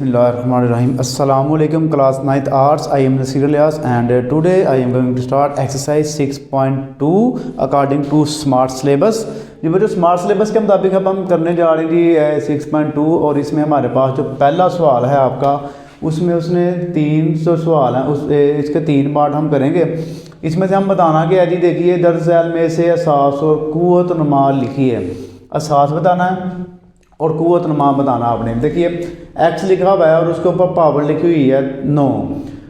Bismillahirrahmanirrahim. Assalamualaikum class 9th arts. I am Nasir Ilyas and today I am going to start exercise 6.2 according to smart syllabus. ये वो जो smart syllabus के मुताबिक अब हम करने जा रहे हैं जी 6.2 और इसमें हमारे पास जो पहला सवाल है आपका उसमें उसने 300 सवाल हैं इसके 3 पार्ट हम करेंगे। इसमें से हम बताना कि जी देखिए दर्ज झैल में से असास और कुव्वत नुमा लिखी है। असास बताना है और कुव्वत नुमा बताना आपने। देखिए एक्स लिखा हुआ है और उसके ऊपर पावर लिखी हुई है 9,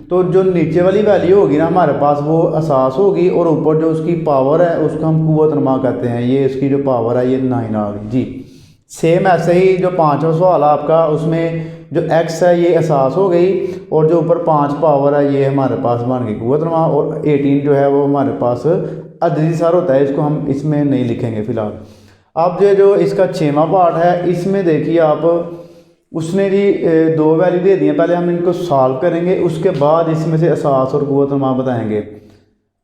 तो जो नीचे वाली वैल्यू होगी ना हमारे पास वो असास होगी और ऊपर जो उसकी पावर है उसको हम कुव्वत नुमा कहते हैं। ये इसकी जो पावर है ये 9 आ गई जी। सेम ऐसे ही जो 5वां सवाल है आपका उसमें जो एक्स है ये असास हो गई और जो ऊपर 5 पावर है ये हमारे पास बन गई कुव्वत नुमा और 18 जो है वो हमारे पास अददी सार होता है, इसको हम इसमें नहीं लिखेंगे फ़िलहाल। अब जो इसका 6वां पार्ट है इसमें देखिए आप उसने जी 2 वैल्यू दे दी हैं। पहले हम इनको सॉल्व करेंगे उसके बाद इसमें से असास और कुव्वत नुमा बताएंगे।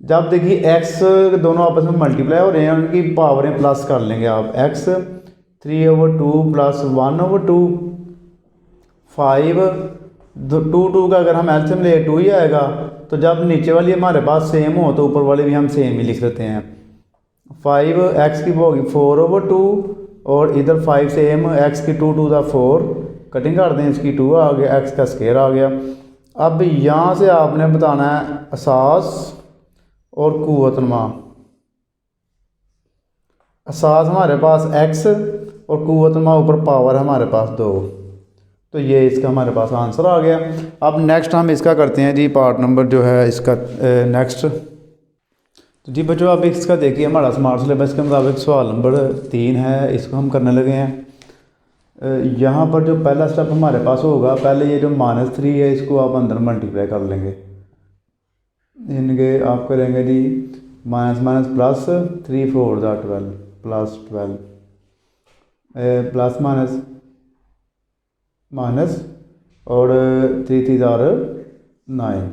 जब देखिए एक्स दोनों आपस में मल्टीप्लाई हो रहे हैं उनकी पावरें प्लस कर लेंगे आप। एक्स 3/2 प्लस 1/2 5 2 का अगर हम एलसीएम ले 2 ही आएगा। तो जब नीचे वाली हमारे पास सेम हो तो ऊपर वाले भी हम सेम ही लिख देते हैं। 5 एक्स की होगी 4/2 और इधर 5 सेम एक्स की 2 2 4 कटिंग कर दें, इसकी 2 आ गया, एक्स का स्केयर आ गया। अब यहाँ से आपने बताना है असास और कुव्वत नुमा। असास हमारे पास एक्स और कुव्वत नुमा ऊपर पावर हमारे पास 2, तो ये इसका हमारे पास आंसर आ गया। अब नेक्स्ट हम इसका करते हैं जी पार्ट नंबर जो है इसका नेक्स्ट। तो जी बच्चों अब इसका देखिए हमारा स्मार्ट सिलेबस के मुताबिक सवाल नंबर 3 है, इसको हम करने लगे हैं। यहाँ पर जो पहला स्टेप हमारे पास होगा, पहले ये जो -3 है इसको आप अंदर मल्टीप्लाई कर लेंगे। इनके आप करेंगे जी minus minus plus 3 4 12 plus 12 plus minus minus और 3 3 9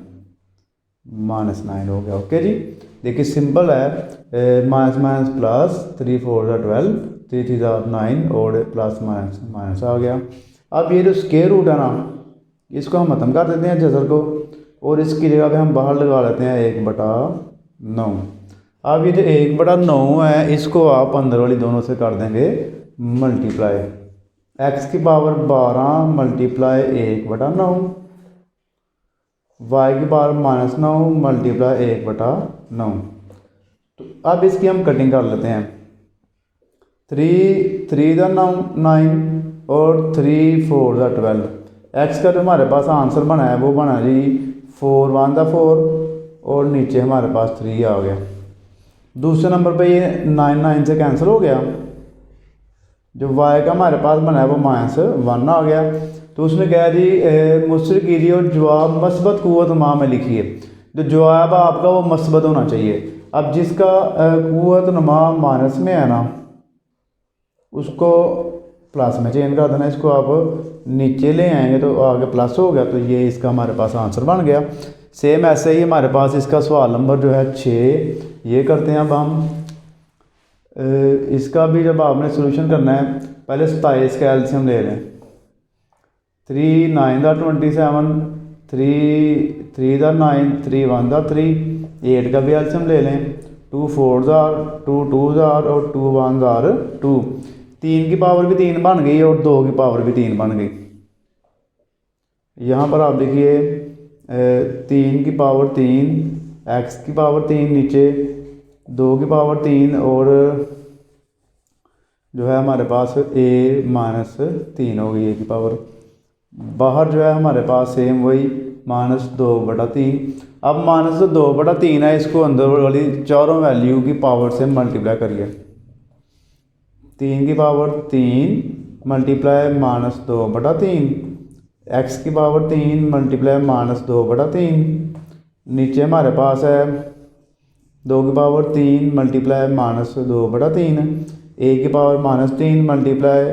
-9 हो गया। ओके जी देखिए सिंपल है, माइनस माइनस प्लस 3 4 12 3 3 9 और प्लस माइनस माइनस आ गया। अब ये जो स्क्वायर रूट है ना इसको हम खत्म कर देते हैं जजर को और इसकी जगह पे हम बाहर लगा लेते हैं 1/9। अब ये जो 1/9 है इसको आप अंदर वाली दोनों से कर देंगे मल्टीप्लाई। एक्स की पावर 12 मल्टीप्लाई 1/9, वाई की पावर -9 मल्टीप्लाई 1/9। तो अब इसकी हम कटिंग कर लेते हैं। 3 3 9 और 3 4 12। एक्स का जो हमारे पास आंसर बना है वो बना जी 4 1 4 और नीचे हमारे पास 3 आ गया। दूसरे नंबर पे ये 9 9 से कैंसिल हो गया। जो y का हमारे पास बना है वो -1 आ गया। तो उसने कहा जी मुझसे कीजिए और जवाब मस्बत कुव्वत नुमा में लिखिए। जो जवाब आपका वो मस्बत होना चाहिए। अब जिसका कुव्वत नुमा माइनस में है ना उसको प्लस में चेंज कर देना। इसको आप नीचे ले आएंगे तो आगे प्लस हो गया, तो ये इसका हमारे पास आंसर बन गया। सेम ऐसे ही हमारे पास इसका सवाल नंबर जो है 6 ये करते हैं। अब हम इसका भी जब आपने सोल्यूशन करना है पहले 27 का एलसीएम ले लें। 3 9 27 3 3 9 3 1 3 8 का भी एलसीएम ले लें। 2 4 2 2 और 2 1 2। 3 की पावर भी 3 बन गई और 2 की पावर भी 3 बन गई। यहाँ पर आप देखिए 3 की पावर 3 एक्स की पावर 3 नीचे 2 की पावर 3 और जो है हमारे पास -3 हो गई a की पावर। बाहर जो है हमारे पास सेम वही -2/3। अब -2/3 है, इसको अंदर वाली चारों वैल्यू की पावर से मल्टीप्लाई करिए। 3 की पावर 3 मल्टीप्लाई -2/3, एक्स की पावर 3 मल्टीप्लाई -2/3। नीचे हमारे पास है 2 की पावर 3 मल्टीप्लाई -2/3, a की पावर -3 मल्टीप्लाई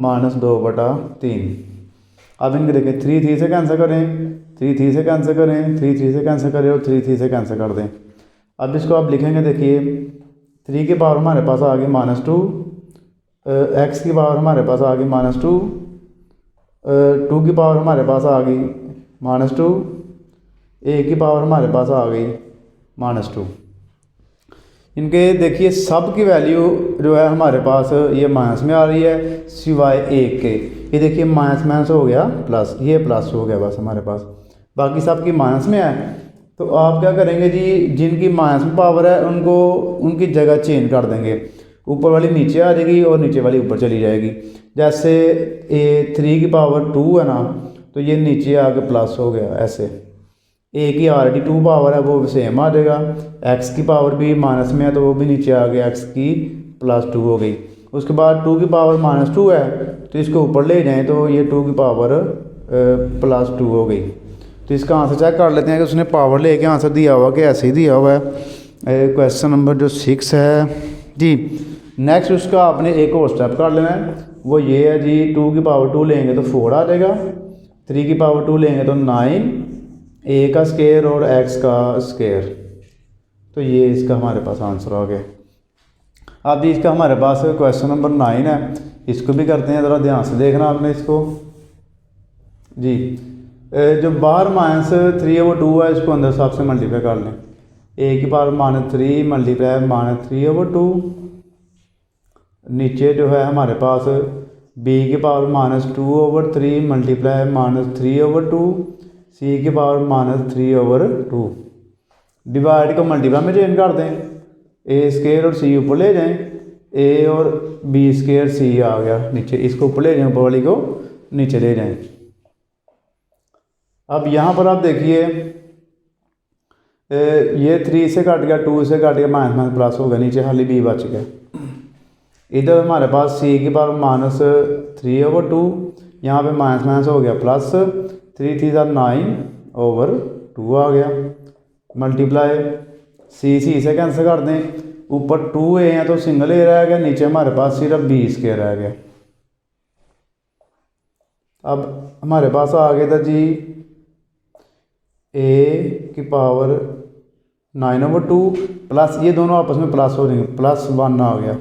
-2/3। अब इनके देखें 3 3 से कैंसिल करें, 3 3 से कैंसिल करें, 3 3 से कैंसिल करें और 3 3 से कैंसिल कर दें। अब इसको आप लिखेंगे देखिए 3 की पावर हमारे पास आ गई -2, एक्स की पावर हमारे पास आ गई -2 टू की पावर हमारे पास आ गई -2, ए की पावर हमारे पास आ गई -2। इनके देखिए सब की वैल्यू जो है हमारे पास ये माइनस में आ रही है सिवाय एक के। ये देखिए माइनस माइनस हो गया प्लस, ये प्लस हो गया बस हमारे पास, बाकी सब की माइनस में है। तो आप क्या करेंगे जी, जिनकी माइनस में पावर है उनको उनकी जगह चेंज कर देंगे, ऊपर वाली नीचे आ जाएगी और नीचे वाली ऊपर चली जाएगी। जैसे ए 3 की पावर 2 है ना, तो ये नीचे आके प्लस हो गया ऐसे। ए की ऑलरेडी 2 पावर है वो सेम आ जाएगा, एक्स की पावर भी माइनस में है तो वो भी नीचे आ गया, एक्स की +2 हो गई। उसके बाद 2 की पावर -2 है तो इसको ऊपर ले जाएं तो ये 2 की पावर +2 हो गई। तो इसका आंसर चेक कर लेते हैं कि उसने पावर लेके आंसर दिया हुआ कि ऐसे ही दिया हुआ है। क्वेश्चन नंबर जो 6 है जी। नेक्स्ट उसका आपने एक और स्टेप कर लेना है, वो ये है जी 2 की पावर 2 लेंगे तो 4 आ जाएगा, 3 की पावर 2 लेंगे तो 9, ए का स्केयर और एक्स का स्केयर। तो ये इसका हमारे पास आंसर आ गया। अब जी इसका हमारे पास क्वेश्चन नंबर 9 है, इसको भी करते हैं, ज़रा ध्यान से देखना आपने इसको जी। जो बाहर -3/2 है इसको अंदर सबसे मल्टीप्लाई कर लें, ए की पावर -3 मल्टीप्लाई -3/2, नीचे जो है हमारे पास बी की पावर -2/3 मल्टीप्लाई -3/2, सी की पावर -3/2। डिवाइड को मल्टीप्लाई में चेंज कर दें, ए स्केयर और सी ऊपर ले जाएं, ए और बी स्केयर सी आ गया नीचे, इसको ऊपर ले जाएं, ऊपर वाली को नीचे ले जाएं। अब यहाँ पर आप देखिए ये 3 से कट गया, 2 से कट गया, माइनस प्लस हो गया, नीचे खाली बी बच गया। इधर हमारे पास सी की पावर -3/2, यहाँ पे माइनस माइनस हो गया प्लस, 3 3 9/2 आ गया, मल्टीप्लाई सी से कैंसिल कर दें, ऊपर 2a है तो सिंगल ए रह गया, नीचे हमारे पास सिर्फ बी स्क्वायर रह गया। अब हमारे पास आ गया था जी ए की पावर 9/2 प्लस, ये दोनों आपस में प्लस हो जाएंगे, +1 आ गया।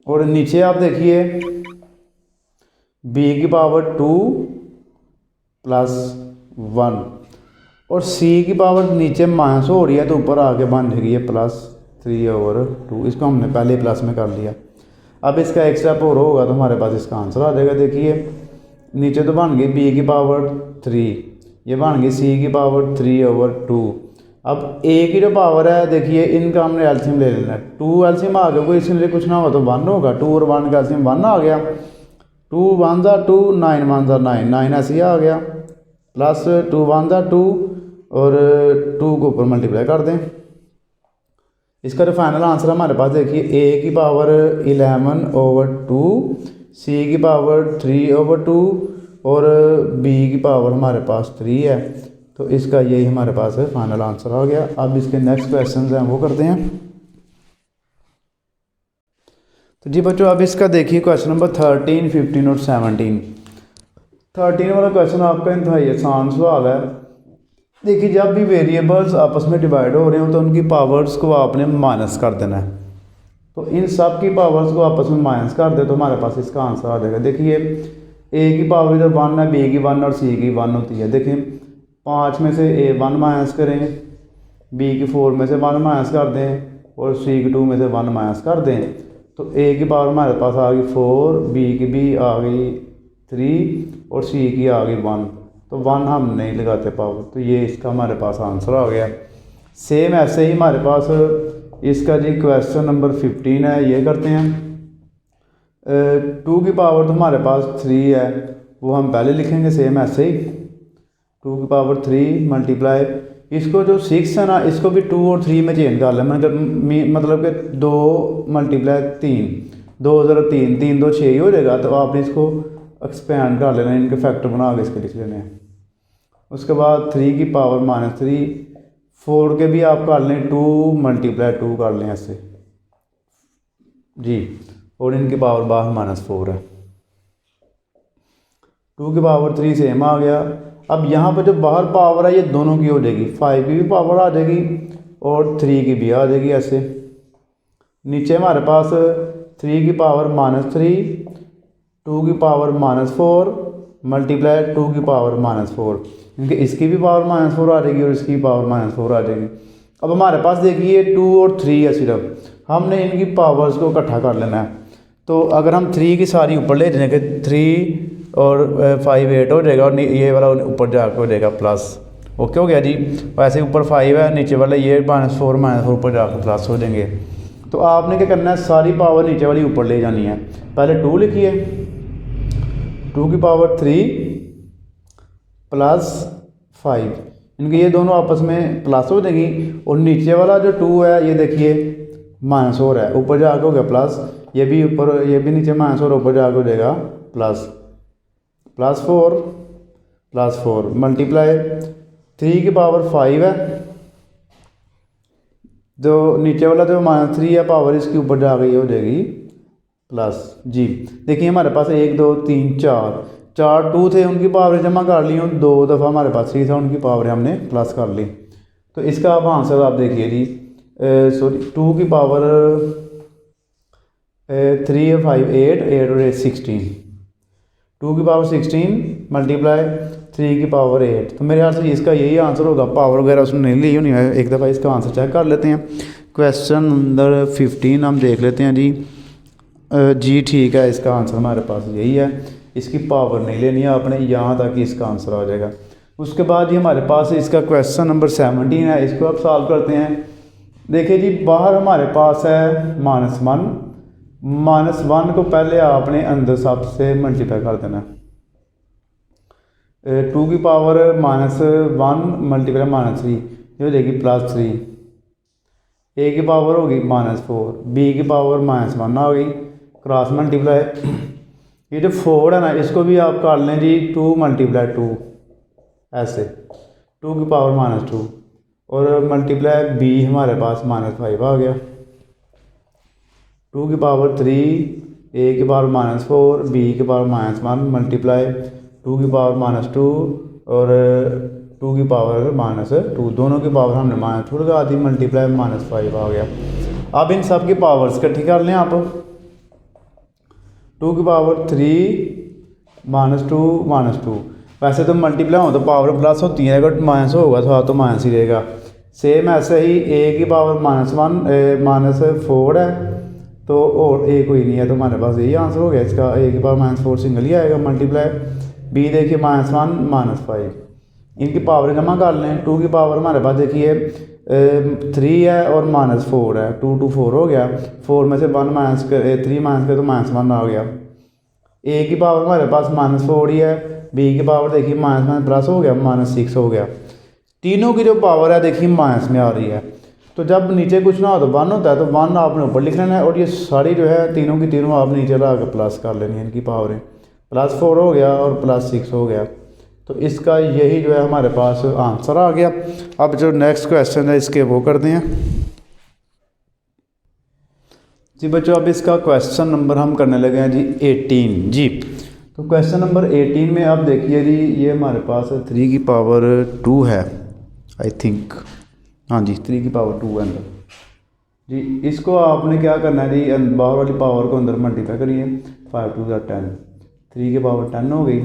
और नीचे आप देखिए बी की पावर 2 +1 और सी की पावर नीचे माइनस हो रही है तो ऊपर आके बन जाएगी ये +3/2। इसको हमने पहले प्लस में कर लिया। अब इसका एक स्टेप और होगा तो हमारे पास इसका आंसर आ जाएगा। देखिए नीचे तो बन गई बी की पावर 3, ये बन गई सी की पावर 3/2। अब ए की जो पावर है देखिए इनका हमने एलसीएम ले लेना है, 2 एलसीएम आ गया, कोई इसमें कुछ ना हो तो 1 होगा, 2 और 1 का एलसीएम 1 आ गया, 2 1 2 9 1 9 9 ऐसे ही आ गया, प्लस 2 1 2 और 2 को ऊपर मल्टीप्लाई कर दें। इसका जो फाइनल आंसर हमारे पास देखिए ए की पावर 11/2, सी की पावर 3/2 और बी की पावर हमारे पास 3 है। तो इसका यही हमारे पास फाइनल आंसर आ गया। अब इसके नेक्स्ट क्वेश्चन हैं वो करते हैं। तो जी बच्चों अब इसका देखिए क्वेश्चन नंबर 13, 15 और 17। 13 वाला क्वेश्चन आपका इंतहाई आसान सवाल है। देखिए जब भी वेरिएबल्स आपस में डिवाइड हो रहे हो तो उनकी पावर्स को आपने माइनस कर देना है। तो इन सब की पावर्स को आपस में माइनस कर दे तो हमारे पास इसका आंसर आ जाएगा। देखिए ए की पावर इधर 1 है, बी की 1 और सी की 1 होती है। देखिए 5 में से ए 1 माइनस करें, बी की 4 में से 1 माइनस कर दें और सी की 2 में से 1 माइनस कर दें तो ए की पावर हमारे पास आ गई 4, बी की भी आ गई 3 और सी की आ गई 1। तो 1 हम नहीं लगाते पावर, तो ये इसका हमारे पास आंसर आ गया। सेम ऐसे ही हमारे पास इसका जी क्वेश्चन नंबर 15 है, ये करते हैं। 2 की पावर तो हमारे पास 3 है, वो हम पहले लिखेंगे सेम ऐसे ही, 2 की पावर 3 मल्टीप्लाई, इसको जो 6 है ना इसको भी 2 और 3 में चेंज कर लें, मतलब कि 2 मल्टीप्लाई 3, 2 0 3 3 2 6 ही हो जाएगा। तो आपने इसको एक्सपेंड कर लेना, इनके फैक्टर बना के इसके लिख लेने हैं। उसके बाद 3 की पावर -3, 4 के भी आप कर लें 2 मल्टीप्लाई 2 कर लें ऐसे जी, और इनकी पावर बाहर -4 है। 2 की पावर 3 सेम आ गया। अब यहाँ पर जो बाहर पावर है ये दोनों की हो जाएगी, 5 की भी पावर आ जाएगी और 3 की भी आ जाएगी ऐसे। नीचे हमारे पास 3 की पावर -3 टू की पावर -4 मल्टीप्लाई टू की पावर -4, क्योंकि इसकी भी पावर -4 आ जाएगी और इसकी पावर -4 आ जाएगी। अब हमारे पास देखिए 2 और 3 है, सिर्फ हमने इनकी पावर्स को इकट्ठा कर लेना है। तो अगर हम 3 की सारी ऊपर ले जाएंगे 3 और 5 8 हो जाएगा और ये वाला ऊपर जाकर हो जाएगा प्लस। ओके हो गया जी। वैसे ऊपर 5 है, नीचे वाला ये -4 ऊपर जाकर प्लस हो जाएंगे। तो आपने क्या करना है, सारी पावर नीचे वाली ऊपर ले जानी है। पहले 2 लिखिए, 2 की पावर 3 प्लस 5, इनके ये दोनों आपस में प्लस हो जाएगी। और नीचे वाला जो 2 है ये देखिए -4 है, ऊपर जाकर हो गया प्लस, ये भी ऊपर ये भी नीचे -4 ऊपर जाकर हो जाएगा प्लस, +4 मल्टीप्लाई 3 की पावर 5 है, जो नीचे वाला जो -3 है पावर इसकी ऊपर जा गई हो जाएगी प्लस जी। देखिए हमारे पास 1 2 3 4 2 थे, उनकी पावर जमा कर ली, 2 दफ़ा हमारे पास 3 था, उनकी पावर हमने प्लस कर ली। तो इसका अब आंसर आप देखिए जी, सॉरी 2 की पावर 3 5 8 और 8 16, 2 की पावर 16 मल्टीप्लाई 3 की पावर 8। तो मेरे ख्याल से इसका यही आंसर होगा। पावर वगैरह उसने नहीं ली होनी है, एक दफ़ा इसका आंसर चेक कर लेते हैं। क्वेश्चन नंबर 15 हम देख लेते हैं जी। जी ठीक है, इसका आंसर हमारे पास यही है, इसकी पावर नहीं लेनी है आपने, यहाँ तक इसका आंसर आ जाएगा। उसके बाद ही हमारे पास इसका क्वेश्चन नंबर 17 है, इसको आप सॉल्व करते हैं। देखिए जी, बाहर हमारे पास है -1 को पहले आपने अंदर सबसे मल्टीप्लाई कर देना है। 2 की पावर -1 मल्टीप्लाई -3 ये हो जाएगी +3, a की पावर होगी -4, b की पावर -1 आ गई, क्रॉस मल्टीप्लाई। ये जो 4 है ना, इसको भी आप कर लें जी 2 × 2, ऐसे 2 की पावर -2 और मल्टीप्लाई b हमारे पास -5 आ गया, 2 की पावर 3, a की पावर -4, b की पावर -1 मल्टीप्लाई 2 की पावर -2 और 2 की पावर -2, दोनों की पावर हमने -2 लगा दी, मल्टीप्लाई -5 आ गया। अब इन सब की पावर्स इकट्ठी कर लें आप। 2 की पावर 3 -2 वैसे तो मल्टीप्लाई हो तो पावर प्लस होती है, अगर माइनस होगा तो माइनस ही रहेगा। सेम ऐसे ही a की पावर -4 है, तो और a कोई नहीं है, तो हमारे पास यही आंसर हो गया इसका, a की पावर -4 सिंगल ही आएगा, मल्टीप्लाई b देखिए -1 -5, इनकी पावर जमा कर लें। 2 की पावर हमारे पास देखिए 3 है और -4 है, 2 2 4 हो गया, 4 में से 1 3 माइनस के तो -1 आ गया। a की पावर हमारे पास -4 ही है, b की पावर देखिए माइनस प्लस हो गया, -6 हो गया। तीनों की जो पावर है देखिए माइनस में आ रही है, तो जब नीचे कुछ ना हो तो 1 होता है, तो 1 आपने ऊपर लिख लेना है और ये सारी जो है तीनों की तीनों आप नीचे ला के प्लस कर लेनी है, इनकी पावरें +4 हो गया और +6 हो गया। तो इसका यही जो है हमारे पास आंसर आ गया। अब जो नेक्स्ट क्वेश्चन है इसके वो करते हैं जी बच्चों। अब इसका क्वेश्चन नंबर हम करने लगे हैं जी 18 जी। तो क्वेश्चन नंबर 18 में आप देखिए जी, ये हमारे पास 3 की पावर 2 है, आई थिंक, हाँ जी 3 की पावर 2 है अंदर जी। इसको आपने क्या करना है जी, बाहर वाली पावर को अंदर मल्टीप्लाई करिए, 5 2 10, 3 की पावर 10 हो गई,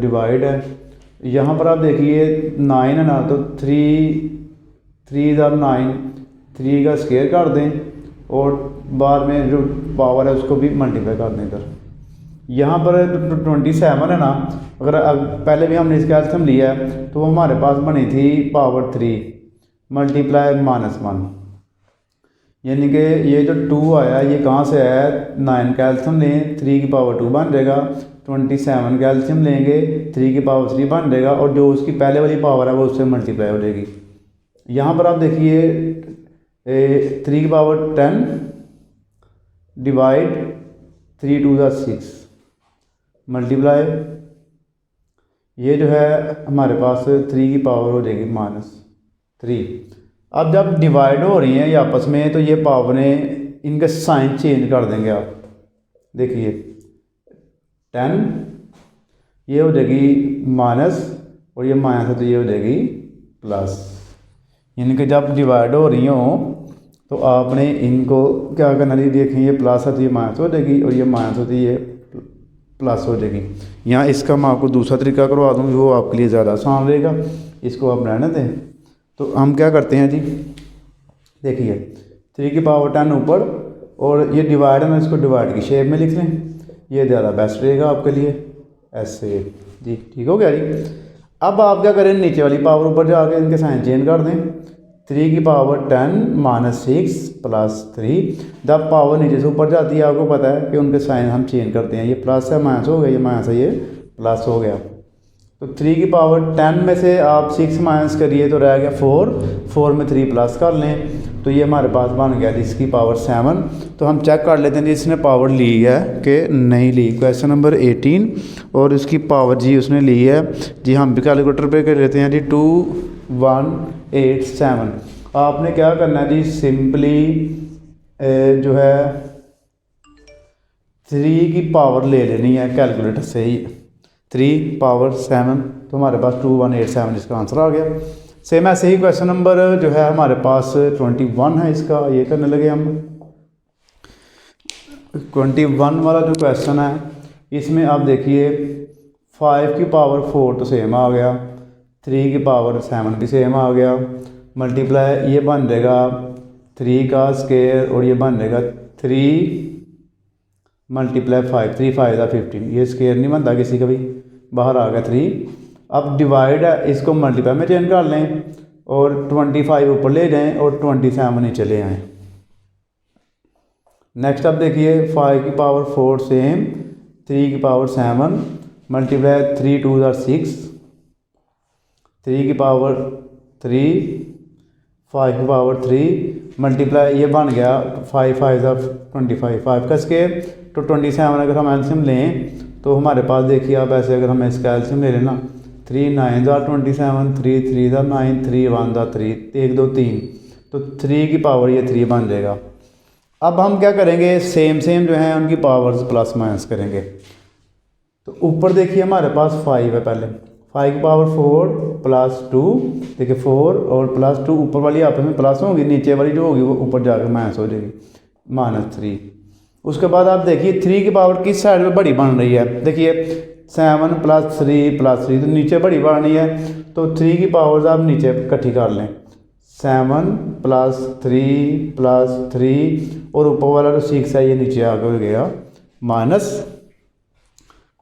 डिवाइड है। यहाँ पर आप देखिए 9 है ना, तो 3 9, 3 का स्क्वायर कर दें और बाद में जो पावर है उसको भी मल्टीप्लाई कर दें इधर। यहाँ पर 27 है ना, अगर पहले भी हमने इसका एल्सियम लिया है तो वो हमारे पास बनी थी पावर 3 मल्टीप्लाई -1, यानी कि ये जो 2 आया ये कहाँ से आया, 9 का एल्सियम लें 3 की पावर 2 बन जाएगा, 27 का एल्सियम लेंगे 3 की पावर 3 बन जाएगा और जो उसकी पहले वाली पावर है वो उससे मल्टीप्लाई हो जाएगी। यहाँ पर आप देखिए 3 की पावर 10 डिवाइड 3 2 6 मल्टीप्लाई, ये जो है हमारे पास 3 की पावर हो जाएगी -3। अब जब डिवाइड हो रही हैं ये आपस में, तो ये पावरें इनका साइन चेंज कर देंगे आप। देखिए 10 ये हो जाएगी माइनस और ये माइनस है तो ये हो जाएगी प्लस, यानी कि जब डिवाइड हो रही हो तो आपने इनको क्या करना है, देखें ये प्लस है तो ये माइनस हो जाएगी और ये माइनस होती है प्लस हो जाएगी। यहाँ इसका मैं आपको दूसरा तरीका करवा दूँ, वो आपके लिए ज़्यादा आसान रहेगा, इसको आप रहने दें। तो हम क्या करते हैं जी, देखिए 3 की पावर 10 ऊपर और ये डिवाइड है ना, इसको डिवाइड की शेप में लिख लें, ये ज़्यादा बेस्ट रहेगा आपके लिए, ऐसे जी। ठीक हो गया जी। अब आप क्या करें, नीचे वाली पावर ऊपर जाके इनके साइन चेंज कर दें। 3 की पावर 10 - 6 + 3। जब पावर नीचे से ऊपर जाती है आपको पता है कि उनके साइन हम चेंज करते हैं, ये प्लस है माइनस हो गया, ये माइनस है ये प्लस हो गया। तो 3 की पावर 10 में से आप 6 माइनस करिए तो रह गया 4 में 3 प्लस कर लें, तो ये हमारे पास बन गया इसकी पावर 7। तो हम चेक कर लेते हैं जी इसने पावर ली है कि नहीं ली। क्वेश्चन नंबर 18 और इसकी पावर जी उसने ली है जी। हम भी कैलकुलेटर पे कर लेते हैं जी। 2187। आपने क्या करना है जी, सिंपली जो है 3 की पावर ले लेनी है कैलकुलेटर से ही, 3 पावर 7, तो हमारे पास 2187 इसका आंसर आ गया। सेम ऐसे ही क्वेश्चन नंबर जो है हमारे पास 21 है, इसका ये करने लगे हम। 21 वाला जो क्वेश्चन है इसमें आप देखिए 5 की पावर 4 तो सेम आ गया, 3 की पावर 7 भी सेम आ गया, मल्टीप्लाई ये बन जाएगा 3 का स्क्वायर और ये बन जाएगा 3 × 5, 3 × 5 = 15, ये स्क्वायर नहीं बनता किसी का भी, बाहर आ गया 3। अब डिवाइड है, इसको मल्टीप्लाई में चेंज कर लें और 25 ऊपर ले जाएं और 27 नीचे ले आएँ। नेक्स्ट अब देखिए 5 की पावर 4 सेम, 3 की पावर 7 मल्टीप्लाई 3 × 2 = 6, 3 की पावर 3, 5 की पावर 3 मल्टीप्लाई ये बन गया 5 × 5 = 25, 5 का स्क्वायर तो 27। अगर हम एल्शियम लें तो हमारे पास देखिए आप ऐसे अगर हम इसका एल्शियम ले लेना, 3 × 9 = 27, 3 × 3 = 9, 3 × 1 = 3, 1 2 3, तो 3 की पावर ये 3 बन जाएगा। अब हम क्या करेंगे, सेम जो है उनकी पावर्स प्लस माइनस करेंगे। तो ऊपर देखिए हमारे पास 5 है, पहले 5 की पावर 4 + 2, देखिए 4 और +2 ऊपर वाली आपस में प्लस होगी, नीचे वाली जो होगी वो ऊपर जाकर माइनस हो जाएगी, -3। उसके बाद आप देखिए 3 की पावर किस साइड में बड़ी बन रही है, देखिए 7 + 3 + 3 तो नीचे बड़ी बन रही है, तो 3 की पावर्स आप नीचे इकट्ठी कर लें, 7 + 3 + 3 और ऊपर वाला जो 6 है ये नीचे आगे हो गया माइनस।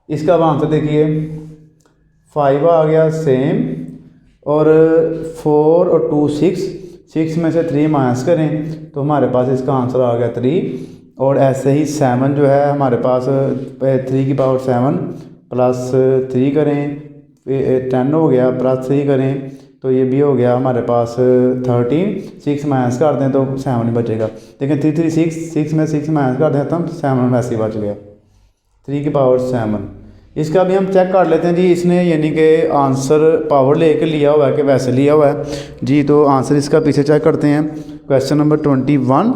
इसका आंसर देखिए 5 आ गया सेम, और 4 और 2 6 में से 3 माइनस करें तो हमारे पास इसका आंसर आ गया 3। और ऐसे ही 7 जो है हमारे पास 3 की पावर 7 + 3 करें 10 हो गया, +3 करें तो ये भी हो गया हमारे पास 13, 6 माइनस कर दें तो 7 ही बचेगा। देखिए 3 3 6 में 6 माइनस कर दें तो हम 7 वैसे ही बच गया, 3 की पावर 7। इसका भी हम चेक कर लेते हैं जी, इसने यानी कि आंसर पावर लेके लिया हुआ है कि वैसे लिया हुआ है जी। तो आंसर इसका पीछे चेक करते हैं, क्वेश्चन नंबर 21।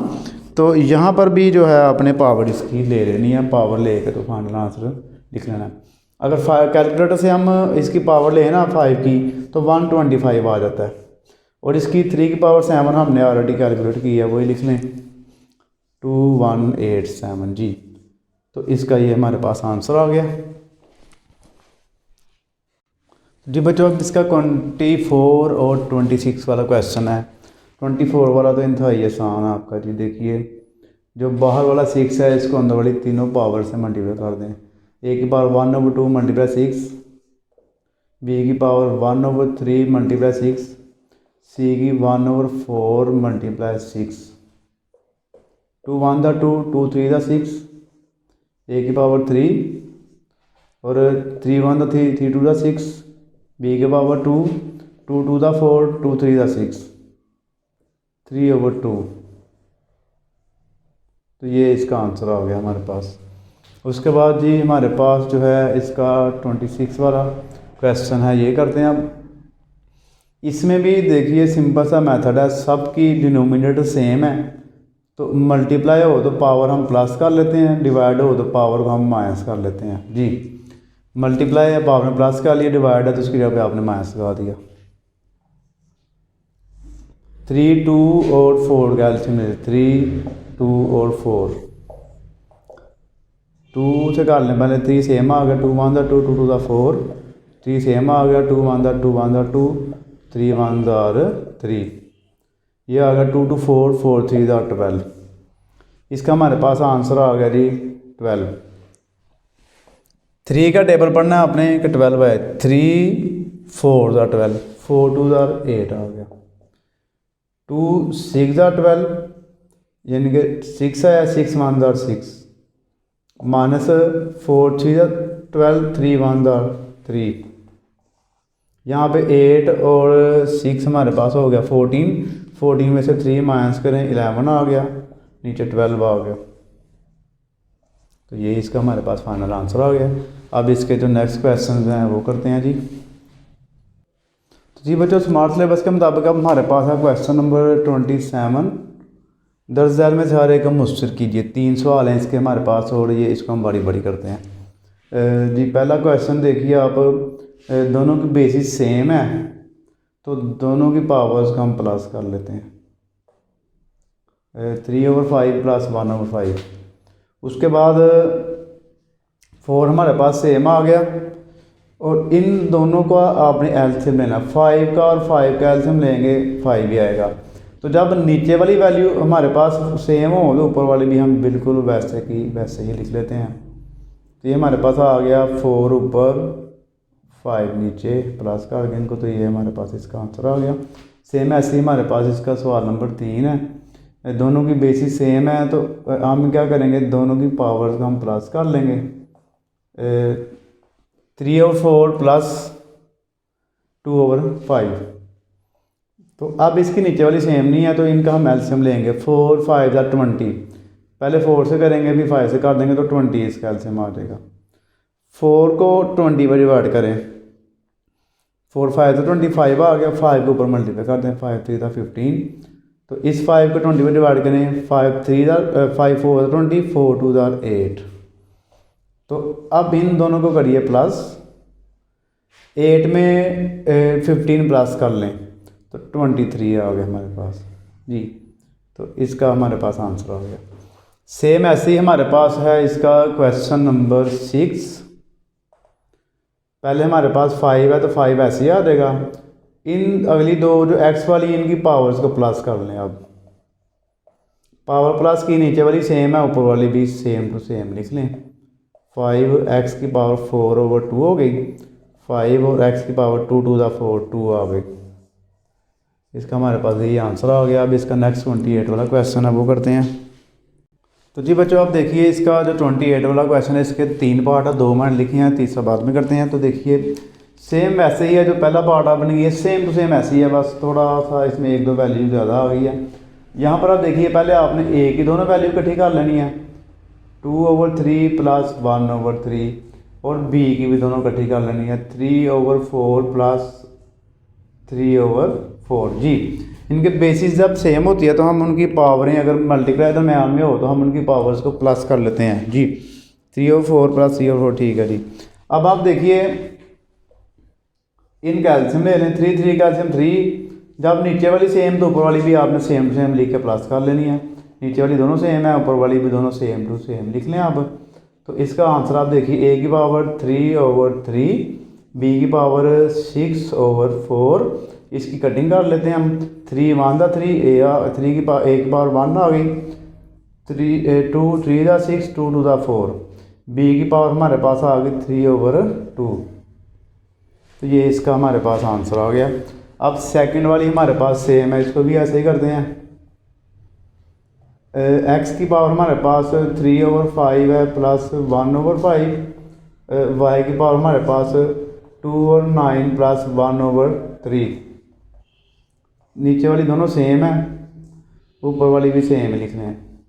तो यहाँ पर भी जो है आपने पावर इसकी ले लेनी है, पावर लेके तो फाइनल आंसर लिख लेना है। अगर कैलकुलेटर से हम इसकी पावर लें ना 5 की तो 125 आ जाता है, और इसकी 3 की पावर 7 हमने ऑलरेडी कैलकुलेट की है, वही लिख लें 2187 जी। तो इसका ये हमारे पास आंसर आ गया जी बच्चों। अब इसका 24 और 26 वाला क्वेश्चन है। 24 वाला तो इंतहाई आसान है आपका जी। देखिए जो बाहर वाला 6 है इसको अंदर वाली तीनों पावर से मल्टीप्लाई कर दें। ए की पावर 1/2 × 6, बी की पावर 1/3 × 6, सी की 1/4 × 6, 2 1 = 2, 2 3 = 6, ए की पावर 3 और 3 1 = 3, 3 2 = 6, बी की पावर 2, 2 2 = 4, 2 3 = 6, 3/2। तो ये इसका आंसर आ गया हमारे पास। उसके बाद जी हमारे पास जो है इसका 26 वाला क्वेश्चन है, ये करते हैं अब। इसमें भी देखिए सिंपल सा मेथड है, सबकी डिनोमिनेटर सेम है, तो मल्टीप्लाई हो तो पावर हम प्लस कर लेते हैं, डिवाइड हो तो पावर को हम माइनस कर लेते हैं जी। मल्टीप्लाई है, आपने प्लस कर लिया, डिवाइड है तो उसकी जगह पे आपने माइनस लगा दिया। 3 2 और 4 का एलसीएम 3 2 और 4, 2 से कर लें पहले, 3 सेम आ गया, 2 1 दा 2, 2 2 दा 4, 3 सेम आ गया, 2 1 दा 2 1 दा 2, 3 1 दा 3, ये आ गया 2 2 4, 4 3 दा 12। इसका हमारे पास आंसर आ गया जी 12। 3 का टेबल पढ़ना है आपने कि 12 है, 3 4 दा 12, 4 2 दा 8 आ गया, 2 6 दा 12, यानी कि 6 है, 6 1 दा 6, माइनस 4 3 दा 12, 3 1 दा 3, यहाँ पे 8 और 6 हमारे पास हो गया 14, 14 में से 3 माइनस करें 11 आ गया, नीचे 12 आ गया। तो ये इसका हमारे पास फाइनल आंसर आ गया। अब इसके जो नेक्स्ट क्वेश्चन हैं वो करते हैं जी। तो जी बच्चों, स्मार्ट सिलेबस के मुताबिक अब हमारे पास है क्वेश्चन नंबर 27। दर्ज झैल में से हर एक मुस्तर कीजिए। 3 सवाल हैं इसके हमारे पास और ये इसको हम बारी बारी करते हैं। जी पहला क्वेश्चन देखिए आप, दोनों की बेसिस सेम है तो दोनों की पावर्स को हम प्लस कर लेते हैं। 3/5 प्लस 1/5। उसके बाद 4 हमारे पास सेम आ गया और इन दोनों का आपने एलसीएम लेना। 5 का और 5 का एलसीएम लेंगे 5 ही आएगा। तो जब नीचे वाली वैल्यू हमारे पास सेम हो तो ऊपर वाली भी हम बिल्कुल वैसे की वैसे ही लिख लेते हैं। तो ये हमारे पास आ गया 4 ऊपर 5 नीचे, प्लस कर देंगे इनको, तो ये हमारे पास इसका आंसर आ गया। सेम ऐसे ही हमारे पास इसका सवाल नंबर 3 है। दोनों की बेसिस सेम है तो हम क्या करेंगे, दोनों की पावर्स को हम प्लस कर लेंगे। 3/4 प्लस 2/5। तो अब इसकी नीचे वाली सेम नहीं है तो इनका हम एलसीएम लेंगे। 4 5 या 20, पहले 4 से करेंगे फिर 5 से कर देंगे तो 20 इसका एलसीएम आ जाएगा। 4 को 20 पर डिवाइड करें, 4 5 तो 25 आ गया, 5 के ऊपर मल्टीप्लाई कर दें, 5 3 था 15। तो इस 5 को 20 पर डिवाइड करें, 5 3 दा 5 4 20, 4 2 दा 8। तो अब इन दोनों को करिए प्लस, 8 में 15 प्लस कर लें तो 23 आ गया हमारे पास जी। तो इसका हमारे पास आंसर आ गया। सेम ऐसे ही हमारे पास है इसका क्वेश्चन नंबर 6। पहले हमारे पास 5 है तो 5 ऐसे ही आ जाएगा। इन अगली दो जो एक्स वाली इनकी पावर्स को प्लस कर लें। अब पावर प्लस की नीचे वाली सेम है, ऊपर वाली भी सेम टू सेम लिख लें। 5x की पावर 4/2 हो गई, 5 और x की पावर 2 2 दा 4 2 आ गई। इसका हमारे पास ये आंसर आ गया। अब इसका नेक्स्ट 28 वाला क्वेश्चन है वो करते हैं। तो जी बच्चों आप देखिए इसका जो 28 वाला क्वेश्चन है इसके 3 पार्ट है, 2 मैंने लिखे हैं, तीसरा बाद में करते हैं। तो देखिए सेम वैसे ही है, जो पहला पार्ट आपने किया सेम टू सेम ऐसे ही है, बस थोड़ा सा इसमें 1-2 वैल्यू ज़्यादा आ गई है। यहाँ पर आप देखिए पहले आपने a की दोनों वैल्यू इकट्ठी कर लेनी है, 2/3 प्लस 1/3, और b की भी दोनों इकट्ठी कर लेनी है, 3/4 प्लस 3/4 जी। इनके बेसिस जब सेम होती है तो हम उनकी पावरें अगर मल्टीप्लाई दरम्यान में हो तो हम उनकी पावर्स को प्लस कर लेते हैं जी। 3/4 प्लस 3/4 ठीक है जी। अब आप देखिए इन कैल्शियम ले लें, 3 3 कैल्शियम 3। जब नीचे वाली सेम तो ऊपर वाली भी आपने सेम टू सेम लिख के प्लस कर लेनी है। नीचे वाली दोनों सेम है, ऊपर वाली भी दोनों सेम टू सेम लिख लें आप। तो इसका आंसर आप देखिए a की पावर 3/3, b की पावर 6/4, इसकी कटिंग कर लेते हैं हम। 3 1 दा 3, a की पावर 1 आ गई, 2 3 दा 6, 2 2 दा 4, b की पावर हमारे पास आ गई 3/2। तो ये इसका हमारे पास आंसर आ गया। अब सेकंड वाली हमारे पास सेम है, इसको भी ऐसे ही करते हैं। x की पावर हमारे पास 3/5 है प्लस 1/5, y की पावर हमारे पास 2/9 प्लस 1/3। नीचे वाली दोनों सेम है, ऊपर वाली भी सेम लिखने हैं।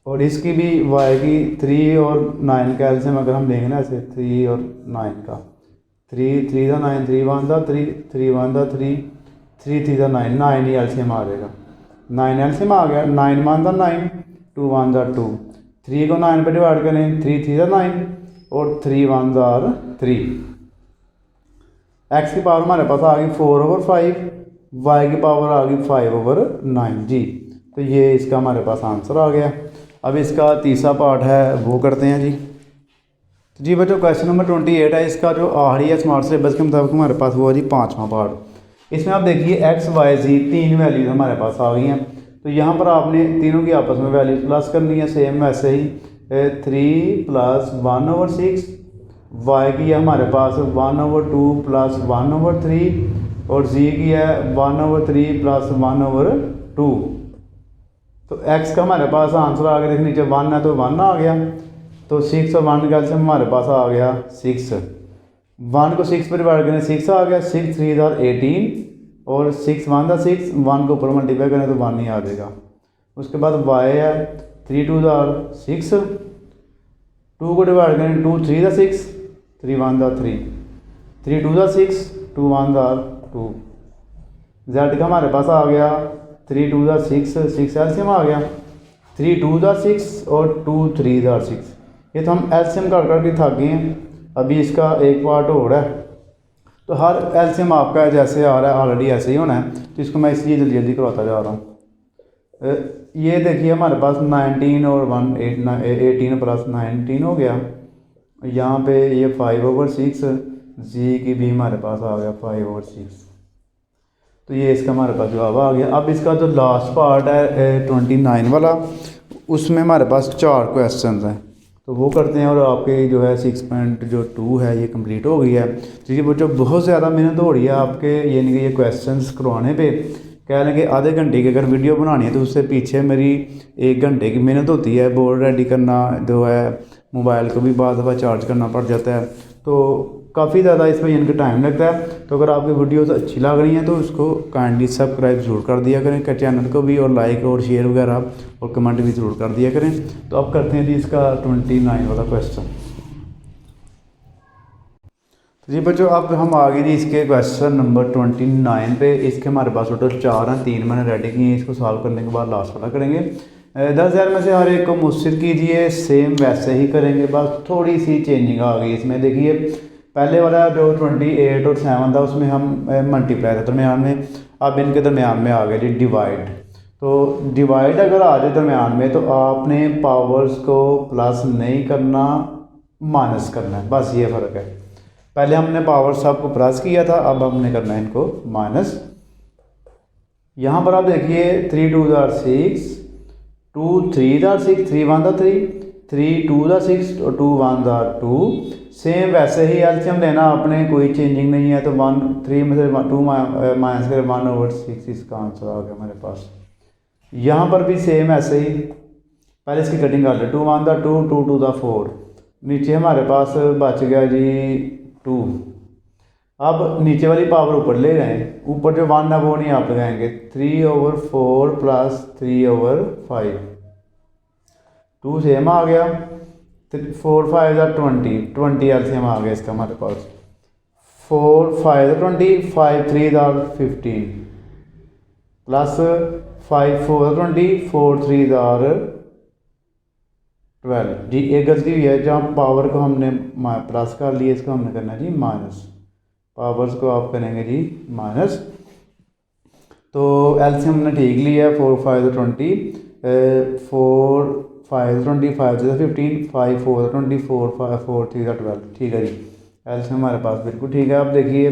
और इसकी भी y की 3 और 9 का एलसीएम अगर हम देंगे ना ऐसे 3 और 9 का, 3 3 दा 9, 3 1 दा 3, 3 1 दा 3, 3 3 दा 9, 9 ही एलसीएम आ जाएगा। 9 एलसीएम आ गया, 9 1 दा 9, 2 1 दा 2, 3 को 9 पे डिवाइड करें, 3 3 दा 9 और 3 1 दा 3। x की पावर हमारे पास आ गई 4/5, y की पावर आ गई 5/9 जी। तो ये इसका हमारे पास आंसर आ गया। अब इसका तीसरा पार्ट है वो करते हैं जी। तो जी बच्चों क्वेश्चन नंबर 28 है, इसका जो आखिरी है स्मार्ट सिलेबस के मुताबिक हमारे पास हुआ जी 5वां पार्ट। इसमें आप देखिए एक्स वाई जी 3 वैल्यूज हमारे पास आ गई हैं। तो यहाँ पर आपने तीनों की आपस में वैल्यूज प्लस करनी है, सेम वैसे ही 3 + 1/6, वाई की है हमारे पास 1/2 + 1/3 और जी की है 1/3 + 1/2। तो x का हमारे पास आंसर आ गया, देखिए नीचे 1 है तो 1 आ गया, तो 6 और 1 का एलसीएम हमारे पास आ गया 6। 1 को 6 पर डिवाइड करें 6 आ गया, 6 3 = 18 और 6 1 = 6, 1 को ऊपर मल्टीप्लाई करें तो 1 ही आ जाएगा। उसके बाद y है 3 2 = 6, 2 को डिवाइड करें 2 3 = 6, 3 1 = 3, 3 2 = 6, 2 1 = 2। z का हमारे पास आ गया 3 2 = 6, 6 एलसीएम आ गया, 3 2 = 6 और 2 3 = 6। ये तो हम एलसीएम कर के थक गए हैं। अभी इसका एक पार्ट हो रहा है, तो हर एलसीएम आपका जैसे आ रहा है ऑलरेडी ऐसे ही होना है, तो इसको मैं इसलिए जल्दी जल्दी करवाता जा रहा हूँ। ये देखिए हमारे पास 19 और 18 + 19 हो गया, यहाँ पे ये 5/6, जी की भी हमारे पास आ गया 5/6। तो ये इसका हमारे पास जवाब आ गया। अब इसका जो लास्ट पार्ट है 29 वाला, उसमें हमारे पास 4 क्वेश्चन हैं, तो वो करते हैं और आपके जो है 6.2 है ये कंप्लीट हो गई है। तो ये बच्चों बहुत ज़्यादा मेहनत हो रही है आपके यानी कि ये क्वेश्चंस करवाने पे। कह लें कि आधे घंटे की अगर वीडियो बनानी है तो उससे पीछे मेरी 1 घंटे की मेहनत होती है। बोर्ड रेडी करना जो है, मोबाइल को भी बाद दफ़ा चार्ज करना पड़ जाता है, तो काफ़ी ज़्यादा इसमें इनका टाइम लगता है। तो अगर आपकी वीडियोस अच्छी लग रही हैं तो उसको काइंडली सब्सक्राइब ज़रूर कर दिया करें चैनल को भी, और लाइक और शेयर वगैरह और कमेंट भी ज़रूर कर दिया करें। तो अब करते हैं जी इसका 29 वाला क्वेश्चन। तो जी बच्चों अब हम आ गए जी इसके क्वेश्चन नंबर 29 पे। इसके हमारे पास टोटल 4 हैं, 3 मैंने रेडी किए हैं। इसको सॉल्व करने के बाद लास्ट वाला करेंगे। 10,000 में से हर एक को मुश्तिल कीजिए, सेम वैसे ही करेंगे, बस थोड़ी सी चेंजिंग आ गई इसमें। देखिए पहले वाला जो 28 और 7 था उसमें हम मल्टीप्लाई था दरमियान में, अब इनके दरमियान में आ गया जी डिवाइड। तो डिवाइड अगर आ जाए दरमियान में तो आपने पावर्स को प्लस नहीं करना, माइनस करना है, बस ये फ़र्क है। पहले हमने पावर सबको प्लस किया था, अब हमने करना है इनको माइनस। यहाँ पर आप देखिए 3 2 = 6, 2 3 = 6, 3 1 = 3, 3 2 = 6 और 2 1 = 2। सेम वैसे ही एलसीएम लेना आपने, कोई चेंजिंग नहीं है। तो 1 3 में से 2 माइनस करें 1/6, इसका आंसर आ गया हमारे पास। यहाँ पर भी सेम ऐसे ही, पहले इसकी कटिंग कर ले, 2 1 = 2, 2 2 = 4, नीचे हमारे पास बच गया जी 2। अब नीचे वाली पावर ऊपर ले गए, ऊपर जो 1 है वो नहीं आप लगाएंगे, 3/4 + 3/5, 2 सेम आ गया, 4 5 = 20, 20 एलसीएम आ गया इसका हमारे पास। 4 5 = 20, 5 3 = 15 प्लस 5 4 = 20, 4 3 = 12। जी एक गलती हुई है, जहाँ पावर को हमने प्लस कर लिया, इसको हमने करना है जी माइनस, पावर्स को आप करेंगे जी माइनस। तो एलसीएम हमने ठीक लिया है, 4 5 = 20, 4 5 = 20, 5 3 = 15, 5 4 = 20, 4 4 3 = 12। ठीक है जी, एलसीएम हमारे पास बिल्कुल ठीक है। अब देखिए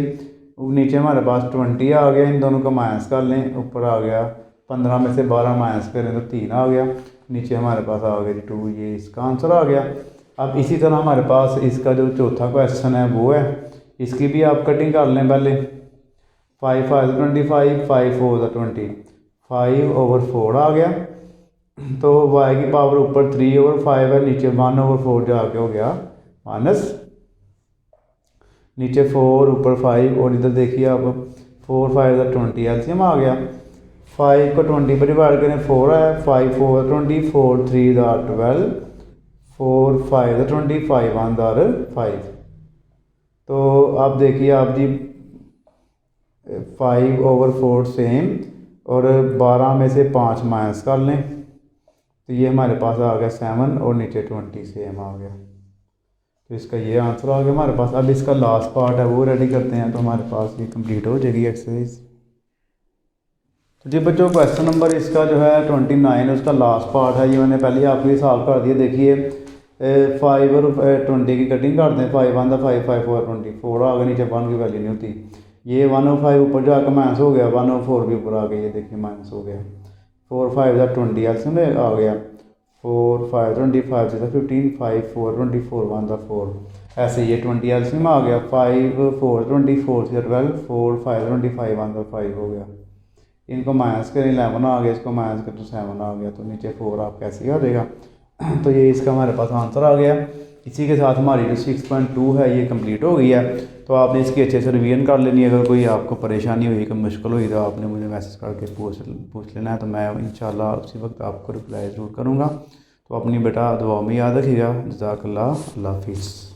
नीचे हमारे पास 20 आ गया, इन दोनों को माइनस कर लें, ऊपर आ गया 15 में से 12 माइनस करें तो 3 आ गया, नीचे हमारे पास आ गया 2, ये इसका आंसर आ गया। अब इसी तरह हमारे पास इसका जो चौथा क्वेश्चन है वो है, इसकी भी आप कटिंग कर लें पहले। 5 5 = 25, 5 4 = 20, 5/4 आ गया। तो y की पावर ऊपर 3/5 है, नीचे 1/4 जाके हो गया माइनस, नीचे 4 ऊपर 5, और इधर देखिए आप 4 5 = 20 एलसीएम आ गया। 5 को 20 पर डिवाइड करें 4 है, 5 4 = 20, 4 3 = 12, 4 5 = 20, 5 1 = 5। तो आप देखिए आप जी 5/4 सेम, और 12 में से 5 माइनस कर लें, तो ये हमारे पास आ गया 7, और नीचे 20 सेम आ गया। तो इसका ये आंसर आ गया हमारे पास। अब इसका लास्ट पार्ट है वो रेडी करते हैं, तो हमारे पास ये कंप्लीट हो जाएगी एक्सरसाइज। जी बच्चों क्वेश्चन नंबर इसका जो है 29 उसका लास्ट पार्ट है। ये मैंने पहले आपके सॉल्व कर दिया। देखिए 5 और 20 की कटिंग कर दें। 5 1 5 5 4 24 आ गया, नीचे 1 की वैल्यू नहीं होती। ये 1 और 5 ऊपर जाकर माइनस हो गया, 1 और 4 भी ऊपर आ गया, ये देखिए माइनस हो गया। 4 5 20 एल्सियम में आ गया। 4 5 25 से 15 5 4 24 1 4। ऐसे ये 20 एल्सियम में आ गया। 5 4 24 से 12 4 5 25 1 5 हो गया। इनको माइनस करें 11 आ गया, इसको माइनस करें तो 7 आ गया, तो नीचे 4 आप कैसे आ जाएगा। तो ये इसका हमारे पास आंसर आ गया। इसी के साथ हमारी जो 6.2 है ये कंप्लीट हो गई है। तो आपने इसकी अच्छे से रिवीजन कर लेनी है। अगर कोई आपको परेशानी हुई, कोई मुश्किल हुई तो आपने मुझे मैसेज करके पूछ लेना है, तो मैं इंशाल्लाह उसी वक्त आपको रिप्लाई ज़रूर करूँगा। तो अपनी बेटा दुआ में याद रखिएगा। जज़ाकल्लाह, अल्लाह हाफिज़।